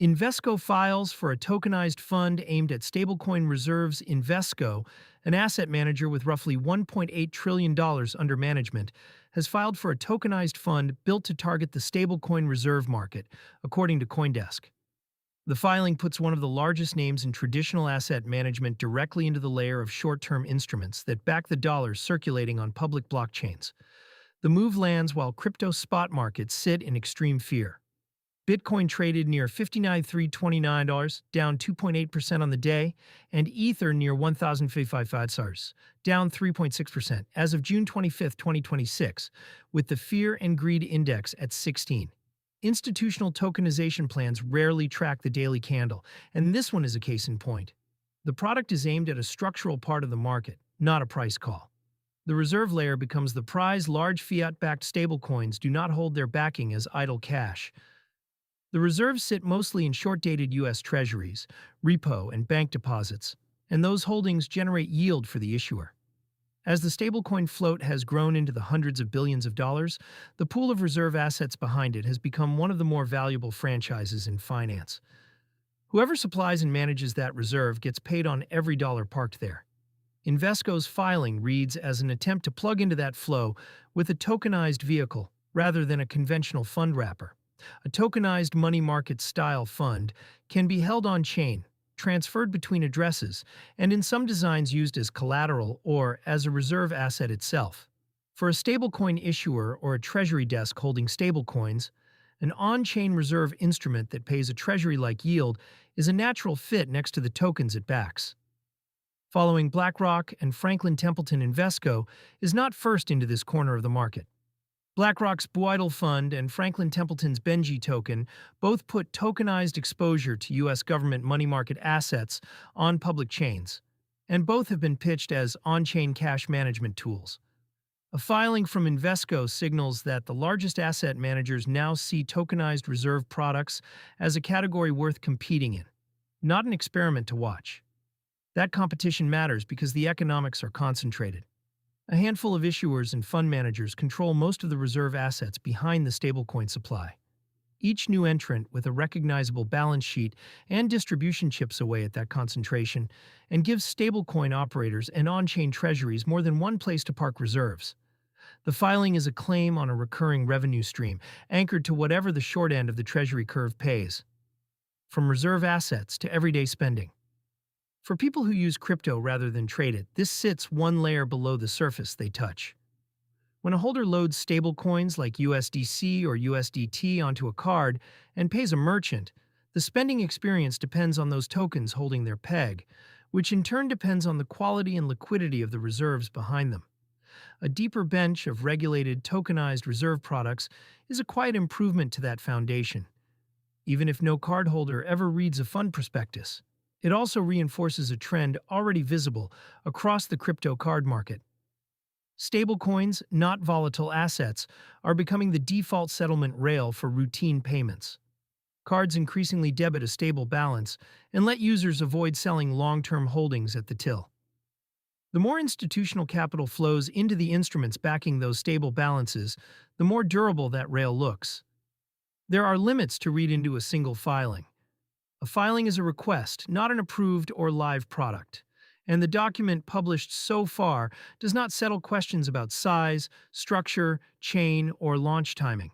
Invesco files for a tokenized fund aimed at stablecoin reserves. Invesco, an asset manager with roughly $1.8 trillion under management, has filed for a tokenized fund built to target the stablecoin reserve market, according to CoinDesk. The filing puts one of the largest names in traditional asset management directly into the layer of short-term instruments that back the dollars circulating on public blockchains. The move lands while crypto spot markets sit in extreme fear. Bitcoin traded near $59,329, down 2.8% on the day, and Ether near $1,055, down 3.6% as of June 25, 2026, with the Fear and Greed Index at 16. Institutional tokenization plans rarely track the daily candle, and this one is a case in point. The product is aimed at a structural part of the market, not a price call. The reserve layer becomes the prize. Large fiat-backed stablecoins do not hold their backing as idle cash. The reserves sit mostly in short-dated U.S. Treasuries, repo, and bank deposits, and those holdings generate yield for the issuer. As the stablecoin float has grown into the hundreds of billions of dollars, the pool of reserve assets behind it has become one of the more valuable franchises in finance. Whoever supplies and manages that reserve gets paid on every dollar parked there. Invesco's filing reads as an attempt to plug into that flow with a tokenized vehicle rather than a conventional fund wrapper. A tokenized money market-style fund can be held on-chain, transferred between addresses, and in some designs used as collateral or as a reserve asset itself. For a stablecoin issuer or a treasury desk holding stablecoins, an on-chain reserve instrument that pays a treasury-like yield is a natural fit next to the tokens it backs. Following BlackRock and Franklin Templeton, Invesco is not first into this corner of the market. BlackRock's Buidal Fund and Franklin Templeton's Benji token both put tokenized exposure to U.S. government money market assets on public chains, and both have been pitched as on-chain cash management tools. A filing from Invesco signals that the largest asset managers now see tokenized reserve products as a category worth competing in, not an experiment to watch. That competition matters because the economics are concentrated. A handful of issuers and fund managers control most of the reserve assets behind the stablecoin supply. Each new entrant with a recognizable balance sheet and distribution chips away at that concentration and gives stablecoin operators and on-chain treasuries more than one place to park reserves. The filing is a claim on a recurring revenue stream, anchored to whatever the short end of the treasury curve pays. From reserve assets to everyday spending. For people who use crypto rather than trade it, this sits one layer below the surface they touch. When a holder loads stablecoins like USDC or USDT onto a card and pays a merchant, the spending experience depends on those tokens holding their peg, which in turn depends on the quality and liquidity of the reserves behind them. A deeper bench of regulated tokenized reserve products is a quiet improvement to that foundation. Even if no cardholder ever reads a fund prospectus, it also reinforces a trend already visible across the crypto card market. Stablecoins, not volatile assets, are becoming the default settlement rail for routine payments. Cards increasingly debit a stable balance and let users avoid selling long-term holdings at the till. The more institutional capital flows into the instruments backing those stable balances, the more durable that rail looks. There are limits to read into a single filing. A filing is a request, not an approved or live product, and the document published so far does not settle questions about size, structure, chain, or launch timing.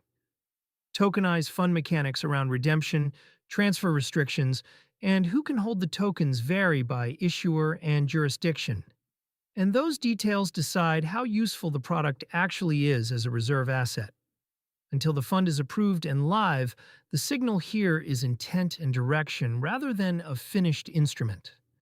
Tokenized fund mechanics around redemption, transfer restrictions, and who can hold the tokens vary by issuer and jurisdiction. And those details decide how useful the product actually is as a reserve asset. Until the fund is approved and live, the signal here is intent and direction rather than a finished instrument.